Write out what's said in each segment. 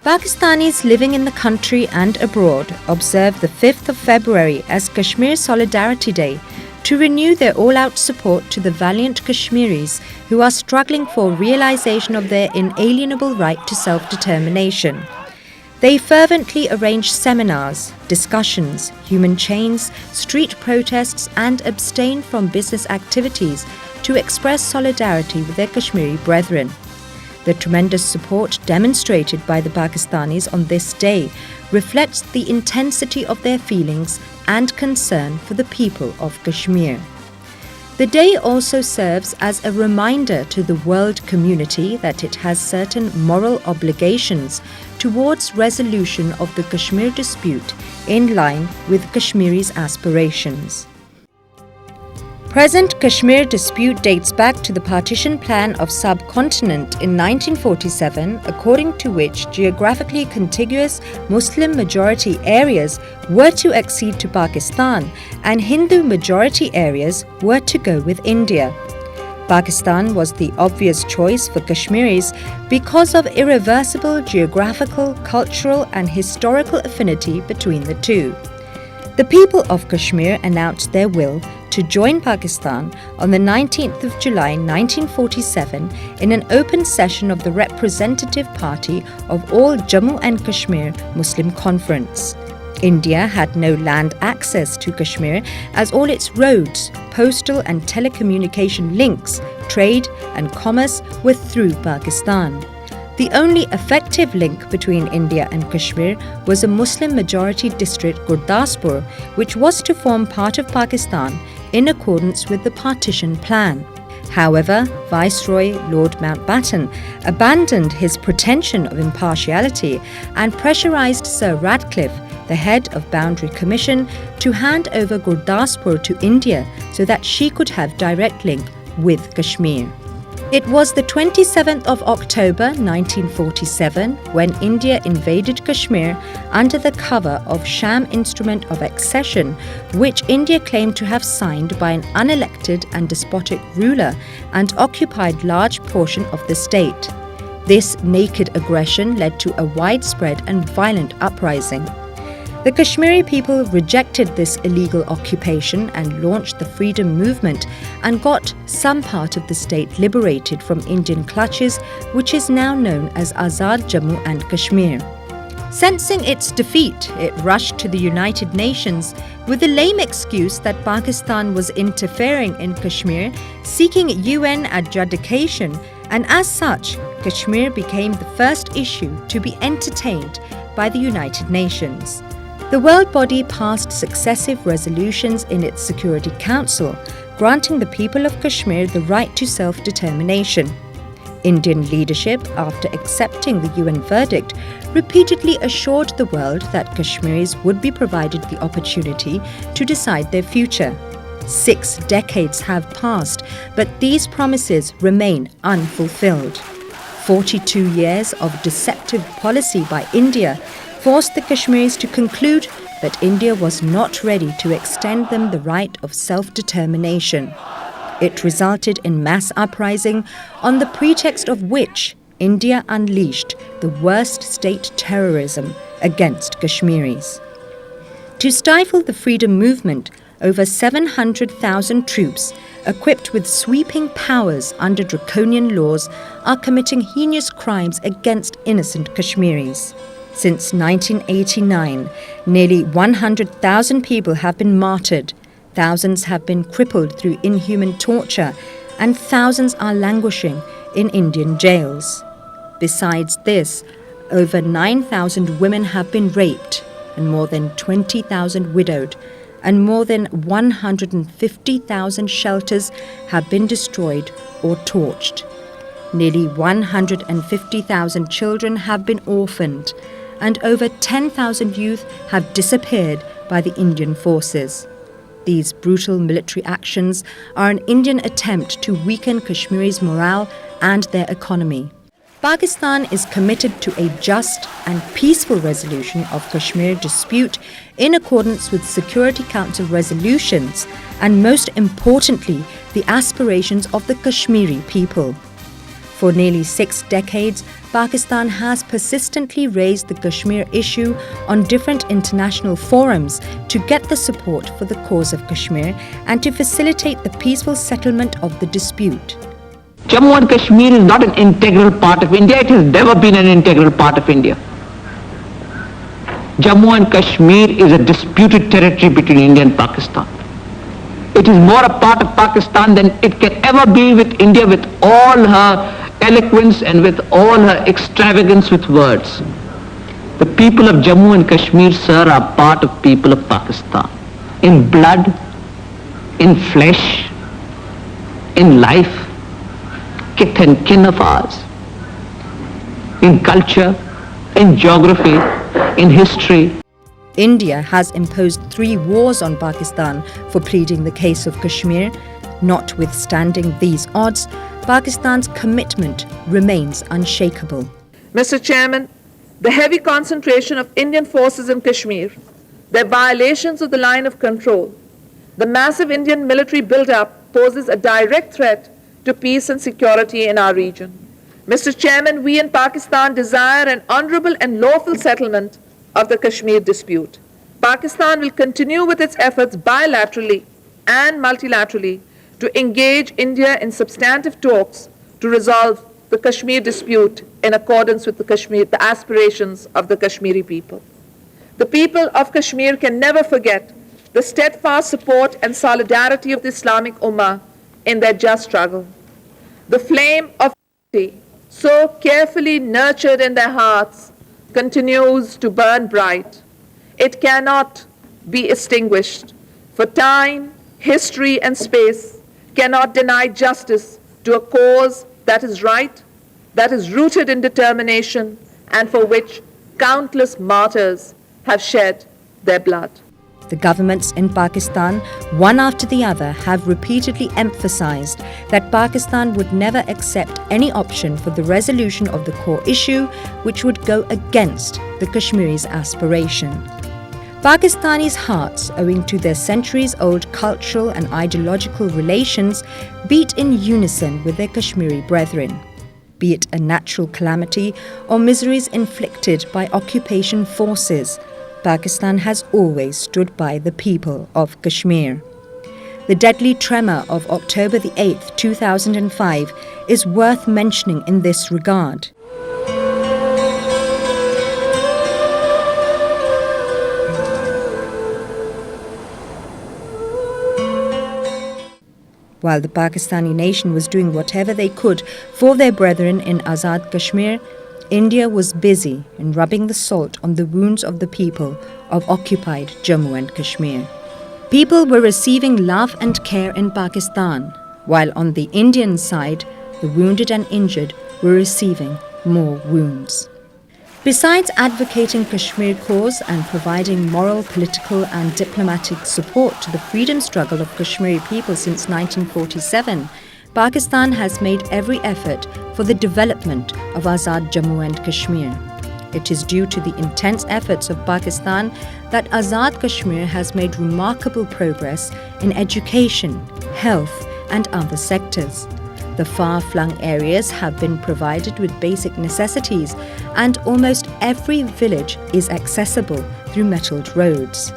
Pakistanis living in the country and abroad observe the 5th of February as Kashmir Solidarity Day to renew their all-out support to the valiant Kashmiris who are struggling for realization of their inalienable right to self-determination. They fervently arrange seminars, discussions, human chains, street protests and abstain from business activities to express solidarity with their Kashmiri brethren. The tremendous support demonstrated by the Pakistanis on this day reflects the intensity of their feelings and concern for the people of Kashmir. The day also serves as a reminder to the world community that it has certain moral obligations towards resolution of the Kashmir dispute in line with Kashmiris' aspirations. Present Kashmir dispute dates back to the partition plan of subcontinent in 1947, according to which geographically contiguous Muslim-majority areas were to accede to Pakistan and Hindu-majority areas were to go with India. Pakistan was the obvious choice for Kashmiris because of irreversible geographical, cultural and historical affinity between the two. The people of Kashmir announced their will to join Pakistan on the 19th of July 1947 in an open session of the Representative Party of All Jammu and Kashmir Muslim Conference. India had no land access to Kashmir as all its roads, postal and telecommunication links, trade and commerce were through Pakistan. The only effective link between India and Kashmir was a Muslim-majority district Gurdaspur, which was to form part of Pakistan in accordance with the partition plan. However, Viceroy Lord Mountbatten abandoned his pretension of impartiality and pressurized Sir Radcliffe, the head of Boundary Commission, to hand over Gurdaspur to India so that she could have direct link with Kashmir. It was the 27th of October 1947 when India invaded Kashmir under the cover of sham instrument of accession, which India claimed to have signed by an unelected and despotic ruler and occupied large portion of the state. This naked aggression led to a widespread and violent uprising. The Kashmiri people rejected this illegal occupation and launched the freedom movement and got some part of the state liberated from Indian clutches, which is now known as Azad Jammu and Kashmir. Sensing its defeat, it rushed to the United Nations with the lame excuse that Pakistan was interfering in Kashmir, seeking UN adjudication, and as such, Kashmir became the first issue to be entertained by the United Nations. The World Body passed successive resolutions in its Security Council, granting the people of Kashmir the right to self-determination. Indian leadership, after accepting the UN verdict, repeatedly assured the world that Kashmiris would be provided the opportunity to decide their future. 6 decades have passed, but these promises remain unfulfilled. 42 years of deceptive policy by India forced the Kashmiris to conclude that India was not ready to extend them the right of self-determination. It resulted in mass uprising, on the pretext of which India unleashed the worst state terrorism against Kashmiris. To stifle the freedom movement, over 700,000 troops, equipped with sweeping powers under draconian laws, are committing heinous crimes against innocent Kashmiris. Since 1989, nearly 100,000 people have been martyred, thousands have been crippled through inhuman torture, and thousands are languishing in Indian jails. Besides this, over 9,000 women have been raped, and more than 20,000 widowed, and more than 150,000 shelters have been destroyed or torched. Nearly 150,000 children have been orphaned, and over 10,000 youth have disappeared by the Indian forces. These brutal military actions are an Indian attempt to weaken Kashmiris' morale and their economy. Pakistan is committed to a just and peaceful resolution of Kashmir dispute in accordance with Security Council resolutions and, most importantly, the aspirations of the Kashmiri people. For nearly 6 decades, Pakistan has persistently raised the Kashmir issue on different international forums to get the support for the cause of Kashmir and to facilitate the peaceful settlement of the dispute. Jammu and Kashmir is not an integral part of India. It has never been an integral part of India. Jammu and Kashmir is a disputed territory between India and Pakistan. It is more a part of Pakistan than it can ever be with India, with all her eloquence and with all her extravagance with words. The people of Jammu and Kashmir, sir, are part of people of Pakistan. In blood, in flesh, in life, kith and kin of ours. In culture, in geography, in history. India has imposed 3 wars on Pakistan for pleading the case of Kashmir. Notwithstanding these odds, Pakistan's commitment remains unshakable. Mr. Chairman, the heavy concentration of Indian forces in Kashmir, their violations of the line of control, the massive Indian military build-up poses a direct threat to peace and security in our region. Mr. Chairman, we in Pakistan desire an honorable and lawful settlement of the Kashmir dispute. Pakistan will continue with its efforts bilaterally and multilaterally to engage India in substantive talks to resolve the Kashmir dispute in accordance with the aspirations of the Kashmiri people. The people of Kashmir can never forget the steadfast support and solidarity of the Islamic Ummah in their just struggle. The flame of unity, so carefully nurtured in their hearts, continues to burn bright. It cannot be extinguished, for time, history, and space cannot deny justice to a cause that is right, that is rooted in determination, and for which countless martyrs have shed their blood. The governments in Pakistan, one after the other, have repeatedly emphasized that Pakistan would never accept any option for the resolution of the core issue which would go against the Kashmiris' aspiration. Pakistanis' hearts, owing to their centuries-old cultural and ideological relations, beat in unison with their Kashmiri brethren. Be it a natural calamity or miseries inflicted by occupation forces, Pakistan has always stood by the people of Kashmir. The deadly tremor of October the 8th, 2005 is worth mentioning in this regard. While the Pakistani nation was doing whatever they could for their brethren in Azad Kashmir, India was busy in rubbing the salt on the wounds of the people of occupied Jammu and Kashmir. People were receiving love and care in Pakistan, while on the Indian side, the wounded and injured were receiving more wounds. Besides advocating Kashmir cause and providing moral, political and diplomatic support to the freedom struggle of Kashmiri people since 1947, Pakistan has made every effort for the development of Azad Jammu and Kashmir. It is due to the intense efforts of Pakistan that Azad Kashmir has made remarkable progress in education, health and other sectors. The far-flung areas have been provided with basic necessities and almost every village is accessible through metalled roads.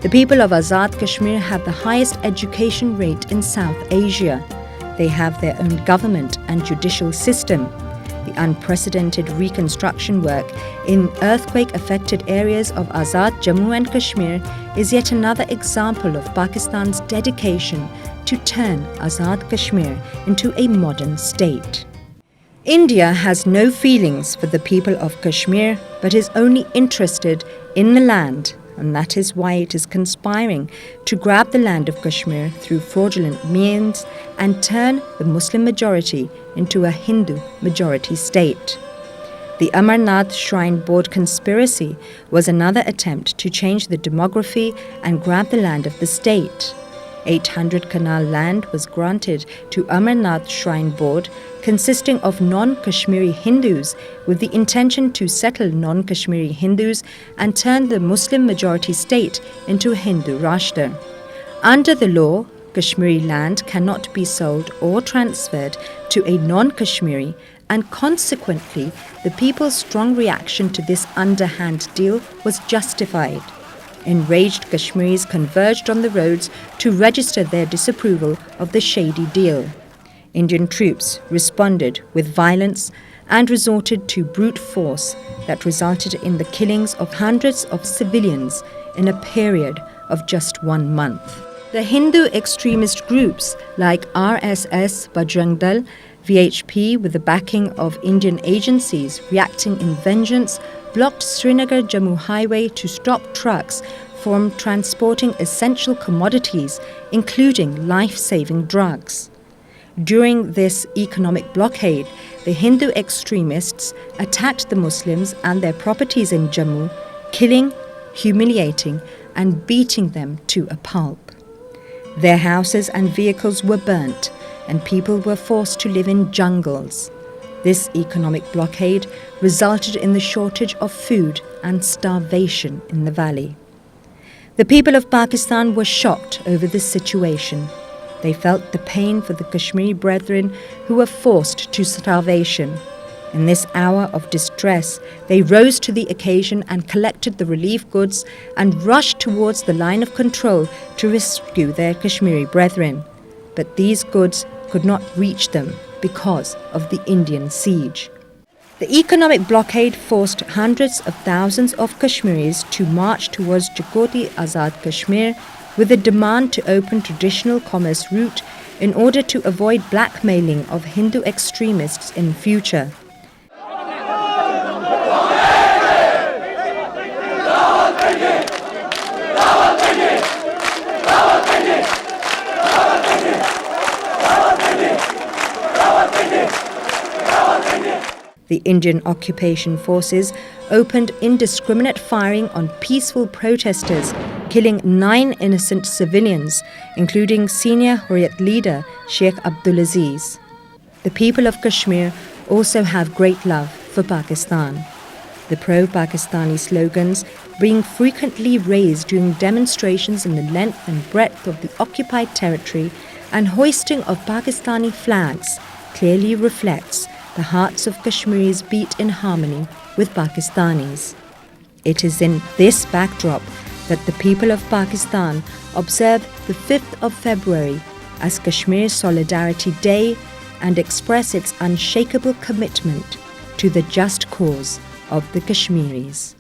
The people of Azad Kashmir have the highest education rate in South Asia. They have their own government and judicial system. The unprecedented reconstruction work in earthquake-affected areas of Azad Jammu and Kashmir is yet another example of Pakistan's dedication to turn Azad Kashmir into a modern state. India has no feelings for the people of Kashmir but is only interested in the land, and that is why it is conspiring to grab the land of Kashmir through fraudulent means and turn the Muslim majority into a Hindu majority state. The Amarnath Shrine Board conspiracy was another attempt to change the demography and grab the land of the state. 800 canal land was granted to Amarnath Shrine Board, consisting of non-Kashmiri Hindus, with the intention to settle non-Kashmiri Hindus and turn the Muslim majority state into a Hindu Rashtra. Under the law, Kashmiri land cannot be sold or transferred to a non-Kashmiri and consequently, the people's strong reaction to this underhand deal was justified. Enraged Kashmiris converged on the roads to register their disapproval of the shady deal. Indian troops responded with violence and resorted to brute force that resulted in the killings of hundreds of civilians in a period of just 1 month. The Hindu extremist groups like RSS, Bajrang Dal, VHP, with the backing of Indian agencies reacting in vengeance, blocked Srinagar-Jammu highway to stop trucks from transporting essential commodities, including life-saving drugs. During this economic blockade, the Hindu extremists attacked the Muslims and their properties in Jammu, killing, humiliating, and beating them to a pulp. Their houses and vehicles were burnt, and people were forced to live in jungles. This economic blockade resulted in the shortage of food and starvation in the valley. The people of Pakistan were shocked over this situation. They felt the pain for the Kashmiri brethren who were forced to starvation. In this hour of distress, they rose to the occasion and collected the relief goods and rushed towards the line of control to rescue their Kashmiri brethren. But these goods could not reach them because of the Indian siege. The economic blockade forced hundreds of thousands of Kashmiris to march towards Chakoti Azad Kashmir with a demand to open traditional commerce route in order to avoid blackmailing of Hindu extremists in future. The Indian occupation forces opened indiscriminate firing on peaceful protesters, killing 9 innocent civilians, including senior Hurriyat leader Sheikh Abdulaziz. The people of Kashmir also have great love for Pakistan. The pro-Pakistani slogans being frequently raised during demonstrations in the length and breadth of the occupied territory and hoisting of Pakistani flags clearly reflects the hearts of Kashmiris beat in harmony with Pakistanis. It is in this backdrop that the people of Pakistan observe the 5th of February as Kashmir Solidarity Day and express its unshakable commitment to the just cause of the Kashmiris.